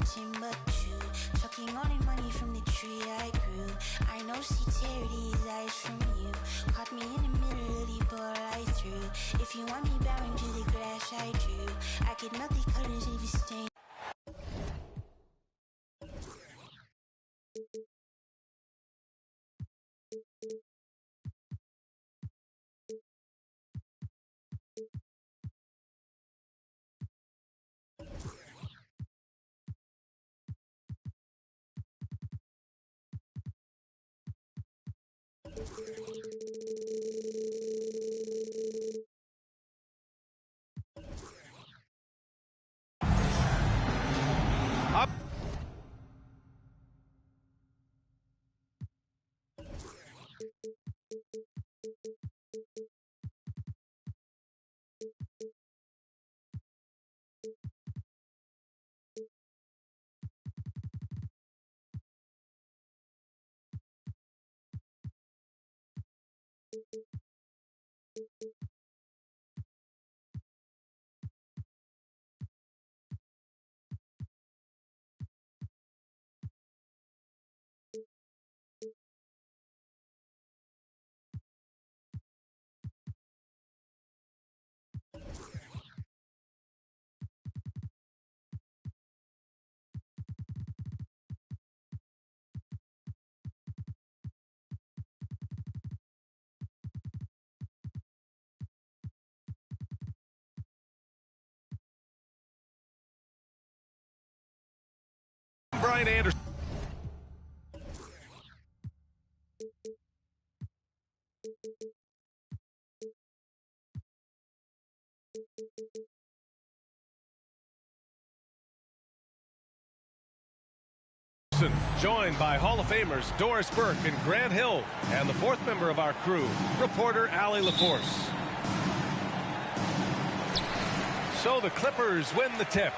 of Timbuktu, sucking all the money from the tree I grew. I know see tear these eyes from you. Caught me in the middle of the ball I threw. If you want me bowing to the grass I drew, I could melt the colors of your stain. Up. Brian Anderson. Joined by Hall of Famers Doris Burke and Grant Hill, and the fourth member of our crew, reporter Allie LaForce. So the Clippers win the tip.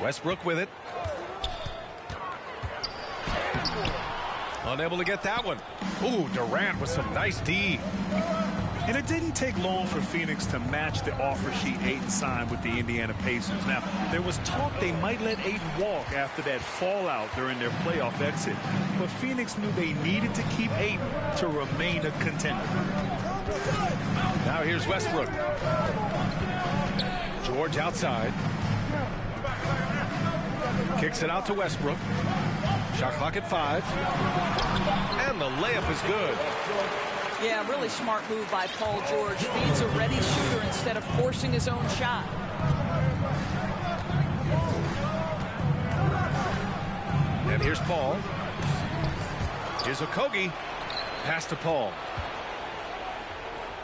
Westbrook with it. Unable to get that one. Ooh, Durant with some nice D. And it didn't take long for Phoenix to match the offer sheet Ayton signed with the Indiana Pacers. Now, there was talk they might let Ayton walk after that fallout during their playoff exit. But Phoenix knew they needed to keep Ayton to remain a contender. Now here's Westbrook. George outside. Kicks it out to Westbrook. Shot clock at 5. And the layup is good. Yeah, really smart move by Paul George. Feeds a ready shooter instead of forcing his own shot. And here's Paul. Here's Okogie. Pass to Paul.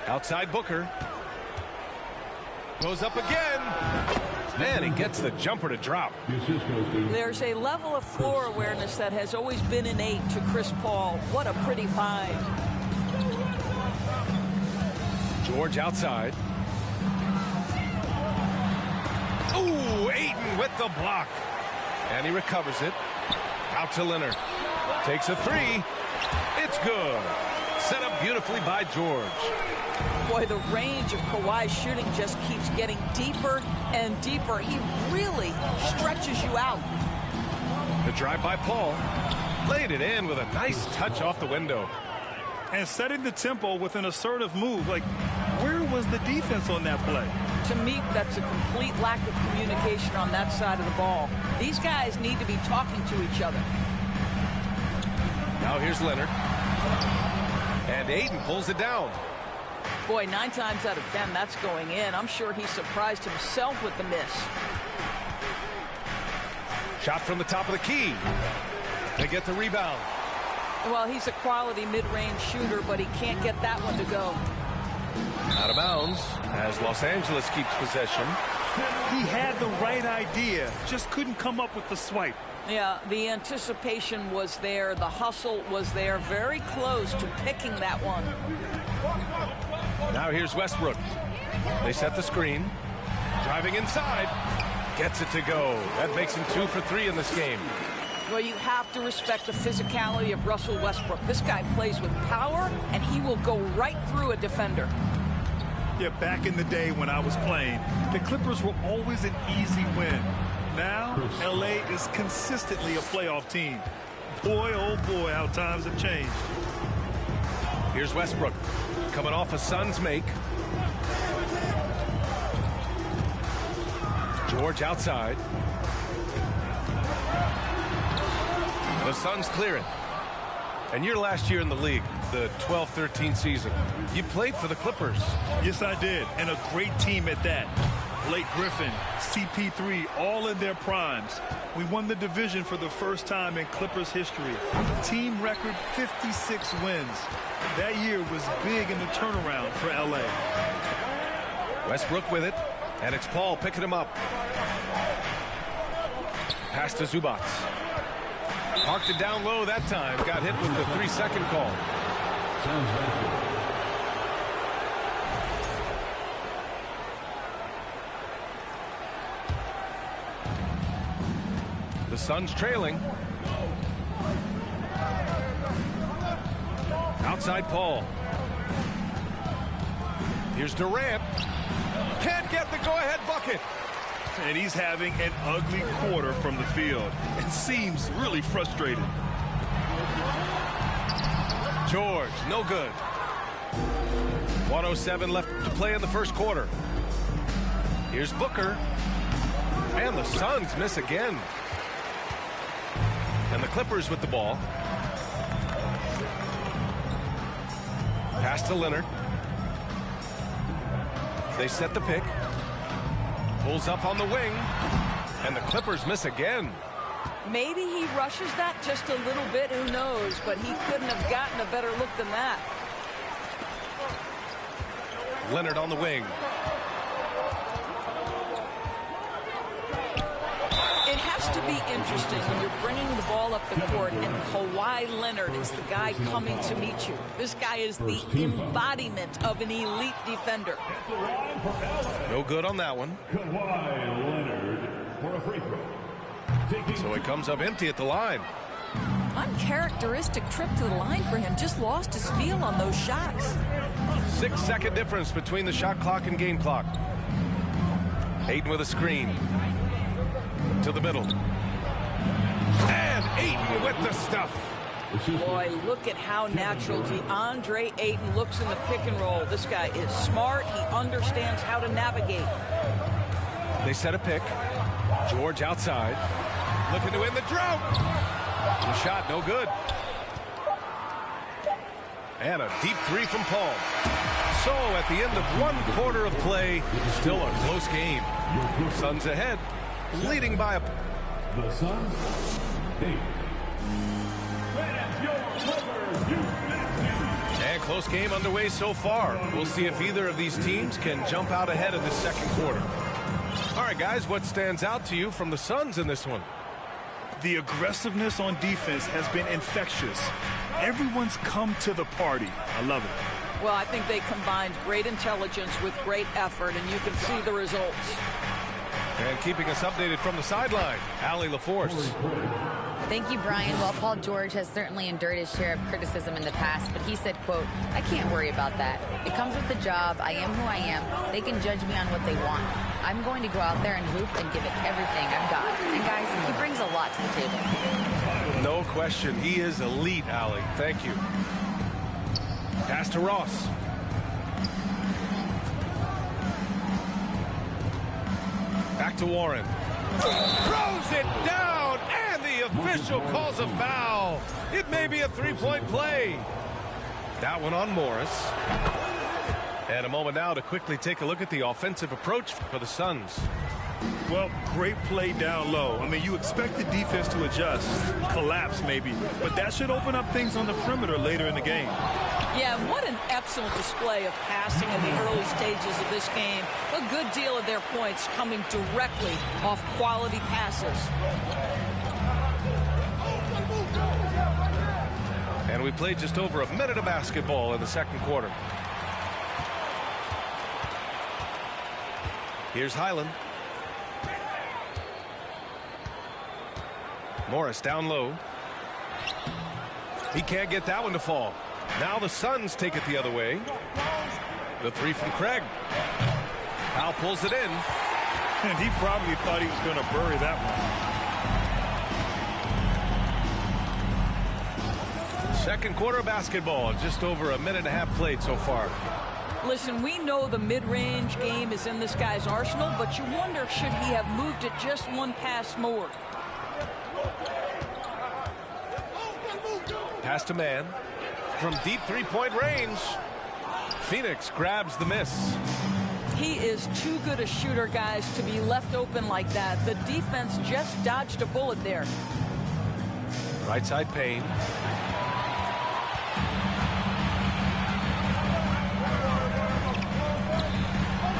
Outside Booker. Goes up again. And he gets the jumper to drop. There's a level of floor awareness that has always been innate to Chris Paul. What a pretty find. George outside. Ooh, Ayton with the block. And he recovers it. Out to Leonard. Takes a 3. It's good. Set up beautifully by George. Boy, the range of Kawhi's shooting just keeps getting deeper and deeper. He really stretches you out. The drive by Paul. Laid it in with a nice touch off the window. And setting the tempo with an assertive move. Like, where was the defense on that play? To me, that's a complete lack of communication on that side of the ball. These guys need to be talking to each other. Now here's Leonard. And Ayton pulls it down. Boy, 9 times out of 10, that's going in. I'm sure he surprised himself with the miss. Shot from the top of the key. They get the rebound. Well, he's a quality mid-range shooter, but he can't get that one to go. Out of bounds as Los Angeles keeps possession. He had the right idea, just couldn't come up with the swipe. Yeah, the anticipation was there. The hustle was there. Very close to picking that one. Now here's Westbrook. They set the screen. Driving inside. Gets it to go. That makes him 2 for 3 in this game. Well, you have to respect the physicality of Russell Westbrook. This guy plays with power, and he will go right through a defender. Yeah, back in the day when I was playing, the Clippers were always an easy win. Now, LA is consistently a playoff team. Boy, oh boy, how times have changed. Here's Westbrook coming off a Suns make. George outside. The Suns clear it. And your last year in the league, the 12-13 season, you played for the Clippers. Yes, I did, and a great team at that. Blake Griffin, CP3, all in their primes. We won the division for the first time in Clippers history. Team record 56 wins. That year was big in the turnaround for LA. Westbrook with it, and it's Paul picking him up. Pass to Zubac. Parked it down low that time. Got hit with the 3-second call. The Suns trailing. Outside Paul. Here's Durant. Can't get the go-ahead bucket. And he's having an ugly quarter from the field. It seems really frustrated. George, no good. 1:07 left to play in the first quarter. Here's Booker. And the Suns miss again. And the Clippers with the ball. Pass to Leonard. They set the pick. Pulls up on the wing. And the Clippers miss again. Maybe he rushes that just a little bit, who knows, but he couldn't have gotten a better look than that. Leonard on the wing. It has to be interesting when you're bringing the ball up the court and Kawhi Leonard is the guy coming to meet you. This guy is the embodiment of an elite defender. No good on that one. Kawhi Leonard for a free throw. So it comes up empty at the line. Uncharacteristic trip to the line for him. Just lost his feel on those shots. 6-second difference between the shot clock and game clock. Ayton with a screen. To the middle. And Ayton with the stuff. Boy, look at how natural DeAndre Ayton looks in the pick and roll. This guy is smart. He understands how to navigate. They set a pick. George outside. Looking to win the drought. The shot no good. And a deep three from Paul. So at the end of one quarter of play, still a close game. Suns ahead, leading by a... The Suns, 8. And close game underway so far. We'll see if either of these teams can jump out ahead in the second quarter. All right, guys, what stands out to you from the Suns in this one? The aggressiveness on defense has been infectious. Everyone's come to the party. I love it. Well, I think they combined great intelligence with great effort, and you can see the results. And keeping us updated from the sideline, Allie LaForce. Thank you, Brian. Well, Paul George has certainly endured his share of criticism in the past, but he said, quote, "I can't worry about that. It comes with the job. I am who I am. They can judge me on what they want. I'm going to go out there and hoop and give it everything I've got." And guys, he brings a lot to the table. No question. He is elite, Allie. Thank you. Pass to Ross. Back to Warren. Throws it down, and the official calls a foul. It may be a three-point play. That one on Morris. And a moment now to quickly take a look at the offensive approach for the Suns. Well, great play down low. I mean, you expect the defense to adjust, collapse maybe, but that should open up things on the perimeter later in the game. Yeah, and what an excellent display of passing in the early stages of this game. A good deal of their points coming directly off quality passes. And we played just over a minute of basketball in the second quarter. Here's Highland. Morris down low. He can't get that one to fall. Now the Suns take it the other way. The three from Craig. Powell pulls it in. And he probably thought he was going to bury that one. Second quarter basketball. Just over a minute and a half played so far. Listen, we know the mid-range game is in this guy's arsenal, but you wonder, should he have moved it just one pass more? Pass to man. From deep three-point range. Phoenix grabs the miss. He is too good a shooter, guys, to be left open like that. The defense just dodged a bullet there. Right side Payne.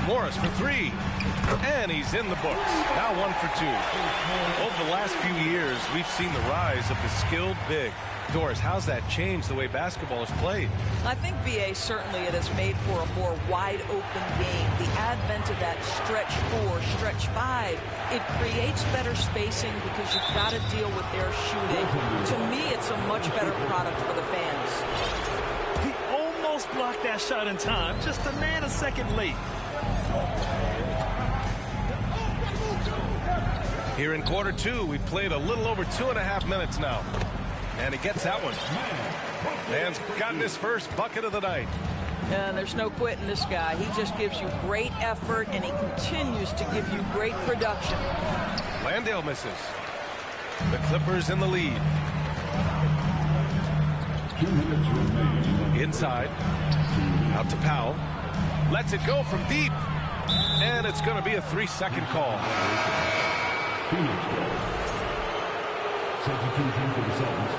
Morris for three. And he's in the books. Now 1 for 2. Over the last few years, we've seen the rise of the skilled big. Doris, how's that changed the way basketball is played? I think, B.A., certainly it has made for a more wide-open game. The advent of that stretch 4, stretch 5, it creates better spacing because you've got to deal with their shooting. To me, it's a much better product for the fans. He almost blocked that shot in time, just a nanosecond late. Here in quarter 2, we've played a little over 2.5 minutes now. And he gets that one. Man's gotten his first bucket of the night. And there's no quitting this guy. He just gives you great effort, and he continues to give you great production. Landale misses. The Clippers in the lead. 2 minutes remaining. Inside. Out to Powell. Lets it go from deep. And it's going to be a 3-second call. Phoenix ball. Substitution for the Suns.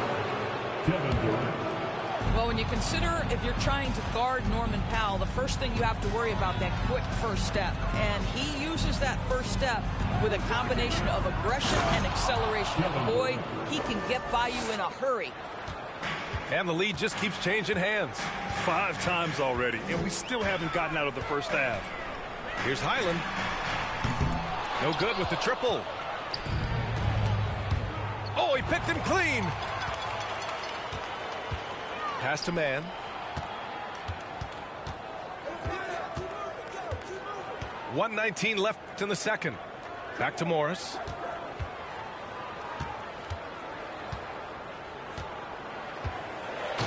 Kevin Durant. Well, when you consider if you're trying to guard Norman Powell, the first thing you have to worry about that quick first step. And he uses that first step with a combination of aggression and acceleration. And boy, he can get by you in a hurry. And the lead just keeps changing hands. 5 times already, and we still haven't gotten out of the first half. Here's Highland. No good with the triple. Oh, he picked him clean. Pass to man. .119 left in the second. Back to Morris.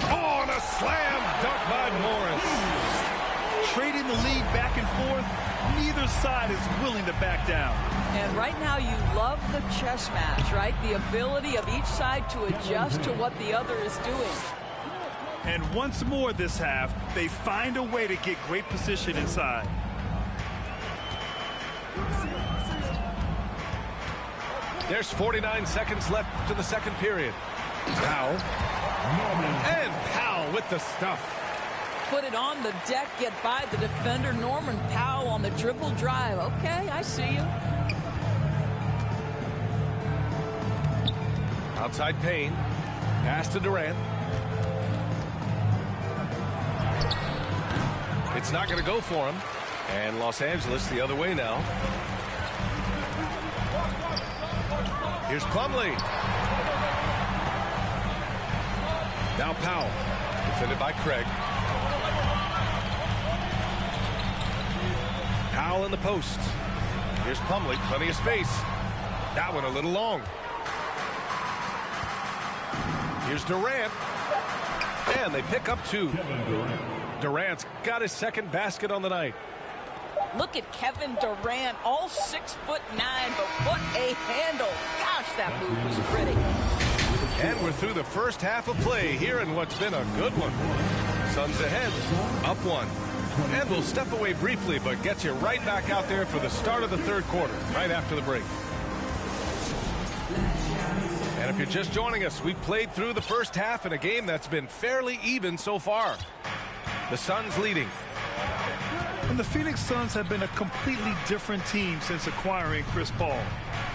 Oh, and a slam dunk by Morris. Trading the lead back and forth, neither side is willing to back down. And right now you love the chess match, right? The ability of each side to adjust to what the other is doing. And once more this half, they find a way to get great position inside. There's 49 seconds left to the second period. Powell. And Powell with the stuff. Put it on the deck, get by the defender. Norman Powell on the dribble drive. Okay, I see you. Outside Payne. Pass to Durant. It's not going to go for him. And Los Angeles the other way now. Here's Plumlee. Now Powell. Defended by Craig. Powell in the post. Here's Plumlee. Plenty of space. That one a little long. Here's Durant. And they pick up 2. Kevin Durant. Durant's got his second basket on the night. Look at Kevin Durant, all 6'9", but what a handle. Gosh, that move was pretty. And we're through the first half of play here in what's been a good one. Suns ahead, up 1. And we'll step away briefly, but get you right back out there for the start of the third quarter, right after the break. And if you're just joining us, we've played through the first half in a game that's been fairly even so far. The Suns leading. And the Phoenix Suns have been a completely different team since acquiring Chris Paul.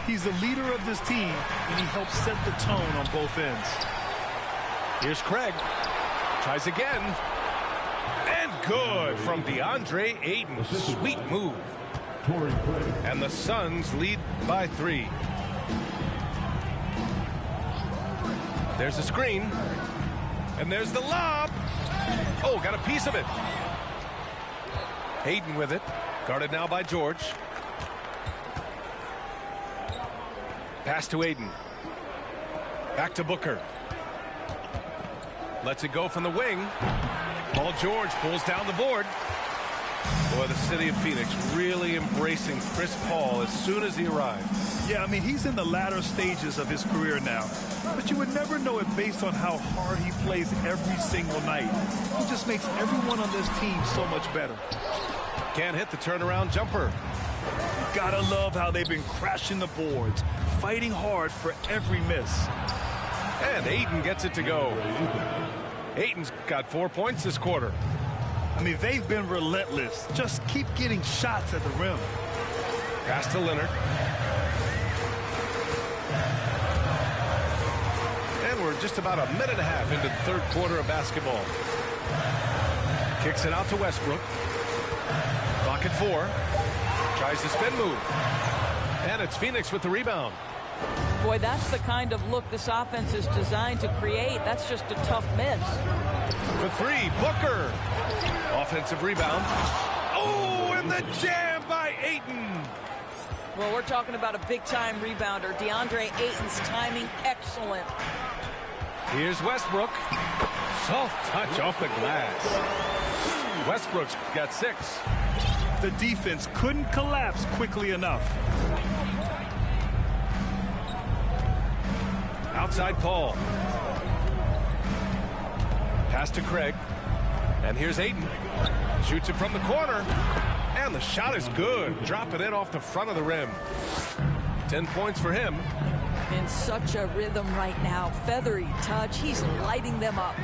He's the leader of this team, and he helps set the tone on both ends. Here's Craig. Tries again. And good from DeAndre Ayton. Sweet move. Torrey Craig. And the Suns lead by 3. There's a screen. And there's the lob. Oh, got a piece of it. Hayden with it. Guarded now by George. Pass to Hayden. Back to Booker. Lets it go from the wing. Paul George pulls down the board. Boy, the city of Phoenix really embracing Chris Paul as soon as he arrived. Yeah, I mean, he's in the latter stages of his career now. But you would never know it based on how hard he plays every single night. He just makes everyone on this team so much better. Can't hit the turnaround jumper. Gotta love how they've been crashing the boards, fighting hard for every miss. And Ayton gets it to go. Ayton's got 4 points this quarter. I mean, they've been relentless. Just keep getting shots at the rim. Pass to Leonard. And we're just about a minute and a half into the third quarter of basketball. Kicks it out to Westbrook. Clock at 4. Tries the spin move. And it's Phoenix with the rebound. Boy, that's the kind of look this offense is designed to create. That's just a tough miss. For 3, Booker. Offensive rebound. Oh, and the jam by Ayton. Well, we're talking about a big-time rebounder. DeAndre Ayton's timing excellent. Here's Westbrook. Soft touch off the glass. Westbrook's got 6. The defense couldn't collapse quickly enough. Outside Paul. Pass to Craig. And here's Ayton. Shoots it from the corner. And the shot is good. Drop it in off the front of the rim. 10 points for him. In such a rhythm right now. Feathery touch. He's lighting them up.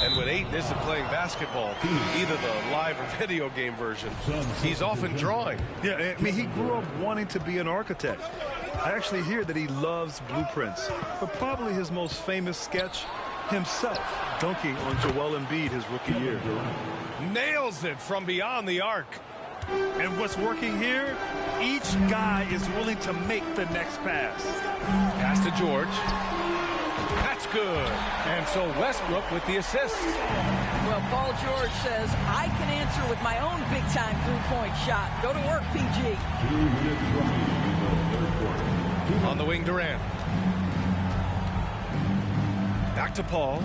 And when Ayton isn't playing basketball, either the live or video game version, he's often drawing. Yeah, I mean, he grew up wanting to be an architect. I actually hear that he loves blueprints. But probably his most famous sketch, himself dunking on Joel Embiid his rookie year. Nails it from beyond the arc. And what's working here? Each guy is willing to make the next pass. Pass to George. That's good. And so Westbrook with the assist. Well, Paul George says, I can answer with my own big-time three-point shot. Go to work, PG. 2 minutes remaining in the third quarter. On the wing, Durant. Back to Paul.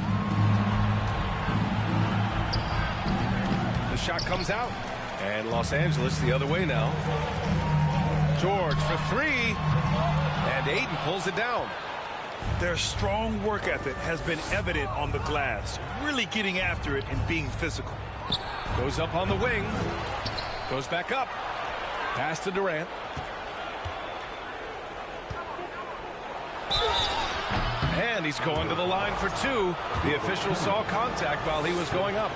The shot comes out. And Los Angeles the other way now. George for 3. And Ayton pulls it down. Their strong work ethic has been evident on the glass, really getting after it and being physical. Goes up on the wing. Goes back up. Pass to Durant. And he's going to the line for 2. The official saw contact while he was going up.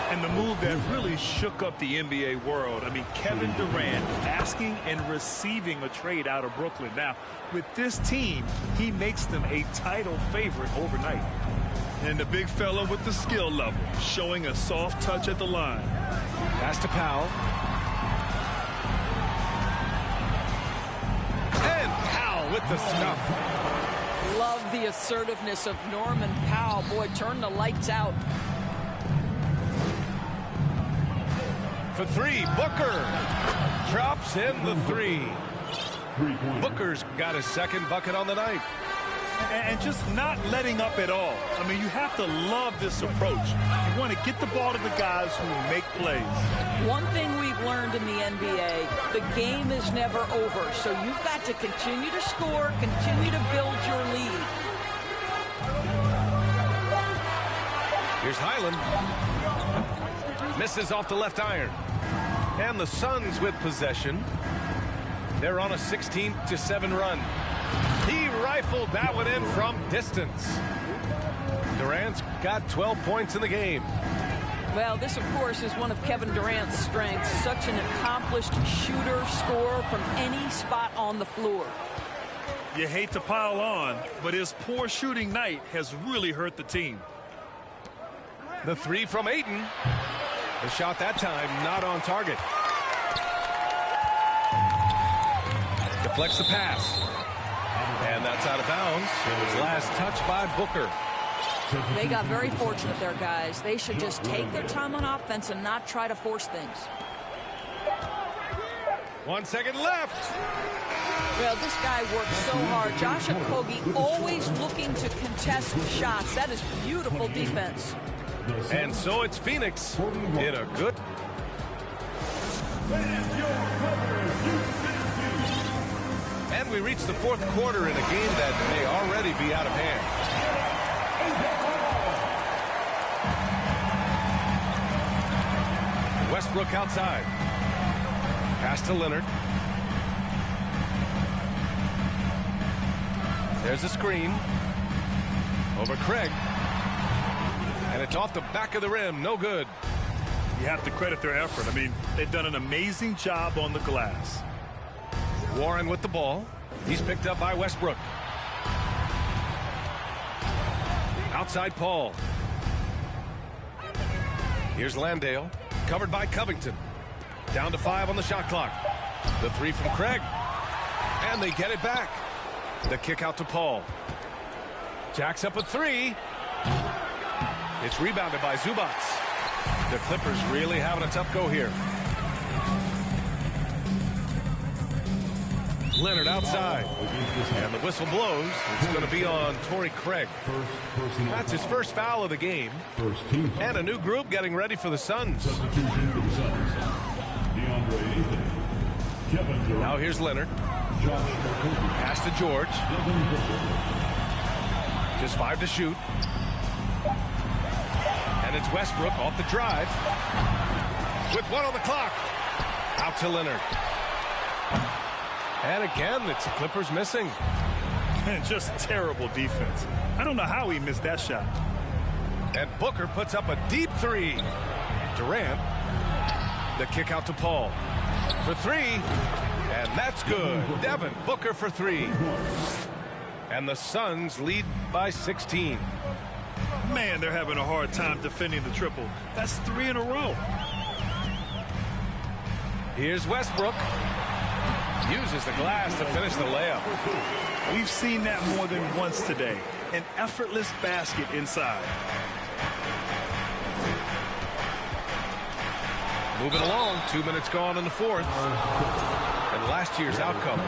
And the move that really shook up the NBA world. I mean, Kevin Durant asking and receiving a trade out of Brooklyn. Now, with this team, he makes them a title favorite overnight. And the big fella with the skill level, showing a soft touch at the line. Pass to Powell. And Powell with the stuff. Love the assertiveness of Norman Powell. Boy, turn the lights out. For 3, Booker drops in the 3. 3 points. Booker's got his second bucket on the night. And just not letting up at all. I mean, you have to love this approach. You want to get the ball to the guys who make plays. One thing we've learned in the NBA, the game is never over. So you've got to continue to score, continue to build your lead. Here's Highland. Misses off the left iron. And the Suns with possession. They're on a 16-7 run. He rifled that one in from distance. Durant's got 12 points in the game. Well, this, of course, is one of Kevin Durant's strengths. Such an accomplished shooter, scorer from any spot on the floor. You hate to pile on, but his poor shooting night has really hurt the team. The 3 from Ayton. The shot that time not on target. Deflects the pass. And that's out of bounds. It was last touch by Booker. They got very fortunate there, guys. They should just take their time on offense and not try to force things. 1 second left. Well, this guy works so hard. Josh Okogie always looking to contest shots. That is beautiful defense. And so it's Phoenix in a good... And we reach the fourth quarter in a game that may already be out of hand. Westbrook outside. Pass to Leonard. There's a screen. Over Craig. And it's off the back of the rim. No good. You have to credit their effort. I mean, they've done an amazing job on the glass. Warren with the ball. He's picked up by Westbrook. Outside Paul. Here's Landale. Covered by Covington. Down to 5 on the shot clock. The three from Craig. And they get it back. The kick out to Paul. Jacks up a 3. It's rebounded by Zubac. The Clippers really having a tough go here. Leonard outside. And the whistle blows. It's going to be on Torrey Craig. That's his first foul of the game. And a new group getting ready for the Suns. Now here's Leonard. Pass to George. Just 5 to shoot. And it's Westbrook off the drive. With 1 on the clock. Out to Leonard. And again, it's the Clippers missing. And just terrible defense. I don't know how he missed that shot. And Booker puts up a deep 3. Durant. The kick out to Paul. For 3. And that's good. Devin Booker for 3. And the Suns lead by 16. Man, they're having a hard time defending the triple. That's 3 in a row. Here's Westbrook. Uses the glass to finish the layup. We've seen that more than once today. An effortless basket inside. Moving along. 2 minutes gone in the fourth. And last year's outcome.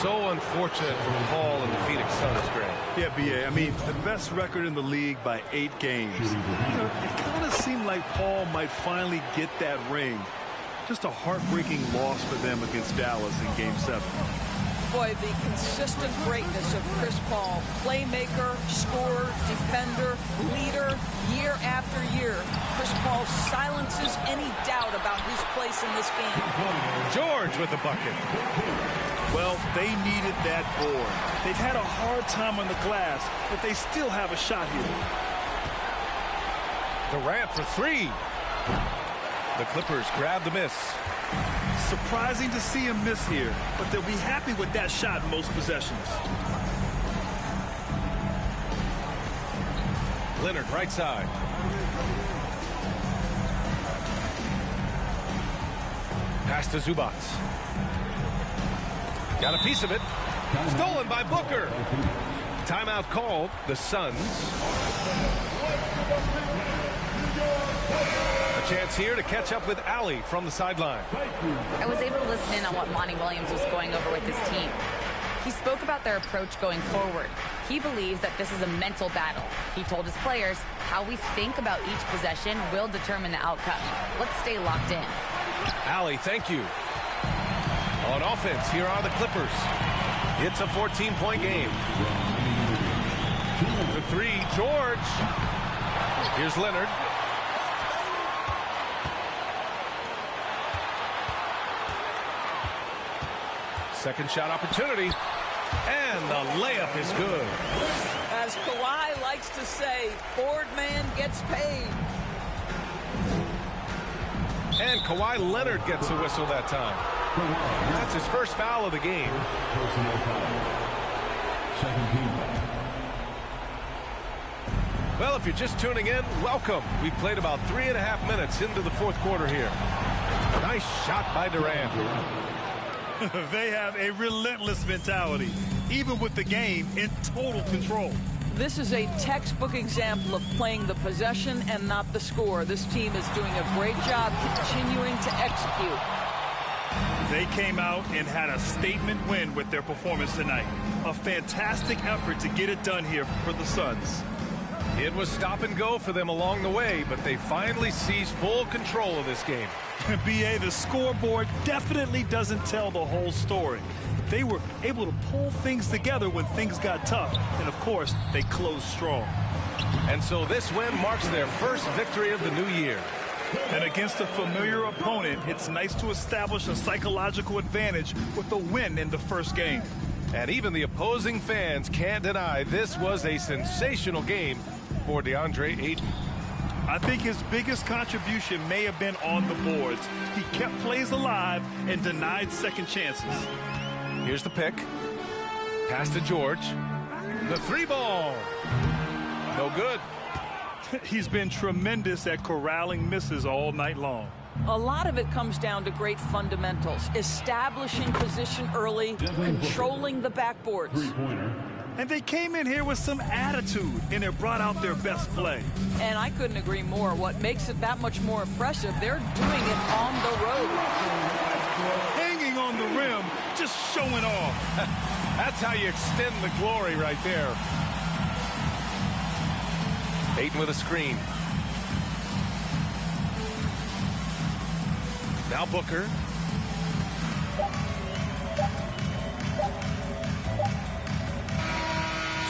So unfortunate for Paul and the Phoenix Suns, Greg. Yeah, B.A. I mean, the best record in the league by 8 games. You know, it kind of seemed like Paul might finally get that ring. Just a heartbreaking loss for them against Dallas in Game 7. Boy, the consistent greatness of Chris Paul. Playmaker, scorer, defender, leader, year after year. Chris Paul silences any doubt about his place in this game. George with the bucket. Well, they needed that board. They've had a hard time on the glass, but they still have a shot here. Durant for 3. The Clippers grab the miss. Surprising to see him miss here, but they'll be happy with that shot in most possessions. Leonard right side. Pass to Zubac. Got a piece of it. Stolen by Booker. Timeout called. The Suns. A chance here to catch up with Allie from the sideline. I was able to listen in on what Monty Williams was going over with his team. He spoke about their approach going forward. He believes that this is a mental battle. He told his players how we think about each possession will determine the outcome. Let's stay locked in. Allie, thank you. On offense, here are the Clippers. It's a 14-point game. For 3, George. Here's Leonard. Second shot opportunity. And the layup is good. As Kawhi likes to say, board man gets paid. And Kawhi Leonard gets a whistle that time. That's his first foul of the game. Well, if you're just tuning in, welcome. We played about 3.5 minutes into the fourth quarter here. Nice shot by Durant. They have a relentless mentality, even with the game in total control. This is a textbook example of playing the possession and not the score. This team is doing a great job continuing to execute. They came out and had a statement win with their performance tonight. A fantastic effort to get it done here for the Suns. It was stop and go for them along the way, but they finally seized full control of this game. BA, the scoreboard definitely doesn't tell the whole story. They were able to pull things together when things got tough, and of course, they closed strong. And so this win marks their first victory of the new year. And against a familiar opponent, it's nice to establish a psychological advantage with a win in the first game. And even the opposing fans can't deny this was a sensational game for DeAndre Ayton. I think his biggest contribution may have been on the boards. He kept plays alive and denied second chances. Here's the pick. Pass to George. The three ball. No good. He's been tremendous at corralling misses all night long. A lot of it comes down to great fundamentals, establishing position early, controlling the backboards. And they came in here with some attitude, and it brought out their best play. And I couldn't agree more. What makes it that much more impressive, they're doing it on the road. Hanging on the rim, just showing off. That's how you extend the glory right there. Ayton with a screen. Now Booker.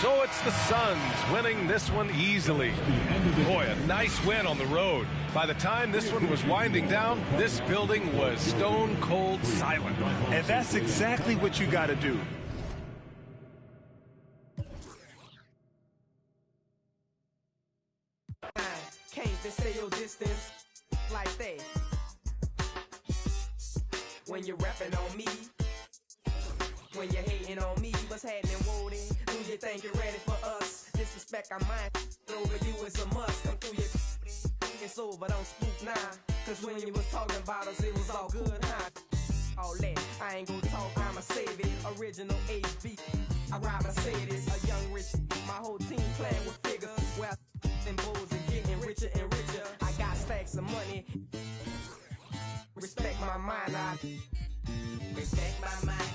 So it's the Suns winning this one easily. Boy, a nice win on the road. By the time this one was winding down, this building was stone cold silent. And that's exactly what you got to do. Can't they stay your distance like that? When you're rapping on me, when you're hating on me, what's happening, Woody? Do you think you're ready for us? Disrespect, I might over you is a must. Come through your it's over, don't spook now. Cause when you was talking about us, it was all good, huh? All that, I ain't gonna talk, I'ma save it. Original HB, I ride Mercedes, a young rich. My whole team playing with figures. Well, and bulls and getting richer and richer. I got stacks of money. Respect my mind, I respect my mind.